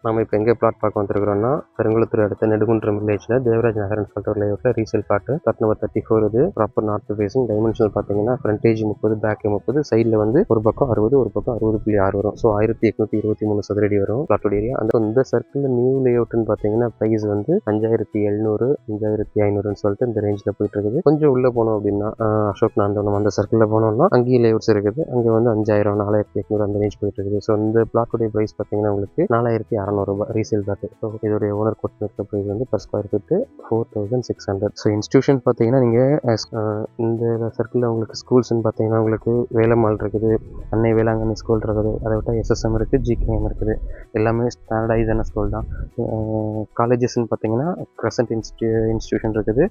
நம்ம இப்போ எங்கே பிளாட் பார்க்க வந்துருக்கிறோம்னா பெருங்குளத்தூர் அடுத்த நெடுங்குன்றம் வில்லேஜில் தேவராஜ் நகர்னு சொல்லிட்டு ஒரு லேஅவுட்டில் ரீசேல் பிளாட்டு பிளாட் நம்பர் 34. இது ப்ராப்பர் நார்த் ஃபேஸிங். டைமென்ஷனல் பார்த்தீங்கன்னா ஃப்ரண்டேஜ் 30, பேக் 30, சைடில் வந்து ஒரு பக்கம் 60, ஒரு பக்கம் 60.6 வரும். ஸோ 1823 சதுரடி வரும் பிளாட்டோட ஏரியா. இந்த சர்க்கிளில் நியூ லேஅவுட்னு பார்த்தீங்கன்னா ப்ரைஸ் வந்து 5700, 5500ன்னு சொல்லிட்டு இந்த ரேஞ்சில் போயிட்டு இருக்குது. கொஞ்சம் உள்ளே போனோம் அப்படின்னா அசோக் நாந்தவனம் அந்த சர்க்கிளில் போனோம்னா அங்கேயும் லேஅவுட்ஸ் இருக்குது. அங்கே வந்து 5000, 4800 அந்த ரேஞ்ச் போயிட்டு இருக்குது. ஸோ இந்த பிளாட்டோடைய ப்ரைஸ் பார்த்தீங்கன்னா உங்களுக்கு 4600 ரூபாய் ரீசேல் பிளாட். ஸோ இதோடைய ஓனர் கோட் இருக்க ப்ரைஸ் வந்து per square feet 4600. So institution பார்த்தீங்கன்னா நீங்கள் இந்த சர்க்கிளில் உங்களுக்கு ஸ்கூல்ஸ்ன்னு பார்த்தீங்கன்னா உங்களுக்கு வேலம்மாள் இருக்குது, அன்னை வேளாங்கண்ணி ஸ்கூல் இருக்குது, அதை விட்டால் எஸ்எஸ்எம் இருக்குது, ஜிகேஎம் இருக்குது. எல்லாமே ஸ்டாண்டர்டைஸான ஸ்கூல் தான். காலேஜஸ்ன்னு பார்த்தீங்கன்னா கிரசன்ட் இன்ஸ்டியூஷன் இருக்குது,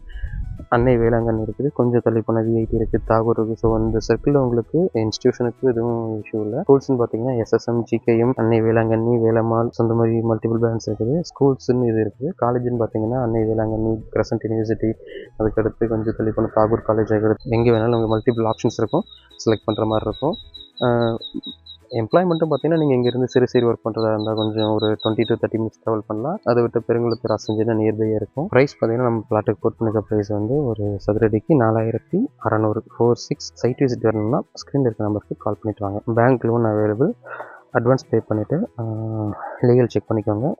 அன்னை வேளாங்கண்ணி இருக்குது, கொஞ்சம் தள்ளி போன விஐடி இருக்குது, தாகூர் இருக்குது. ஸோ அந்த சர்க்கிளில் உங்களுக்கு இன்ஸ்டியூஷனுக்கு எதுவும் இஷ்யூ இல்லை. ஸ்கூல்ஸ்ன்னு பார்த்தீங்கன்னா எஸ்எஸ்எம், ஜிகேஎம், அன்னை வேளாங்கண்ணி, வேலம்மாள், சொந்த மாதிரி மல்டிபிள் பிரான்ச் இருக்குது. ஸ்கூல்ஸ்ன்னு இது இருக்குது. காலேஜ்னு பார்த்தீங்கன்னா அன்னை வேளாங்கண்ணி, கிரசன்ட் யூனிவர்சிட்டி, அதுக்கடுத்து கொஞ்சம் தள்ளி போன தாகூர் காலேஜ், அதுக்கடுத்து எங்கே வேணாலும் உங்களுக்கு மல்டிபிள் ஆப்ஷன்ஸ் இருக்கும், செலக்ட் பண்ணுற மாதிரி இருக்கும். எம்ப்ளாய்மெண்ட்டும் பார்த்தீங்கன்னா நீங்கள் இங்கேருந்து சிறு ஒர்க் பண்ணுறதா இருந்தால் கொஞ்சம் ஒரு 20 to 30 மினிட்ஸ் ட்ராவல் பண்ணலாம். அதை விட்டு பெருங்குளத்தூர் அசஞ்சு நியர்பையாக இருக்கும். ப்ரைஸ் பார்த்தீங்கன்னா நம்ம பிளாட்டுக்கு கோட் பண்ணிக்க ப்ரைஸ் வந்து ஒரு சதுரடிக்கு 4600. 46 சைட் விசிட் வரணும்னா ஸ்க்ரீனில் இருக்க நம்பருக்கு கால் பண்ணிட்டு வாங்க. Bank loan available. Advance pay பண்ணிவிட்டு லீகல் செக் பண்ணிக்கோங்க.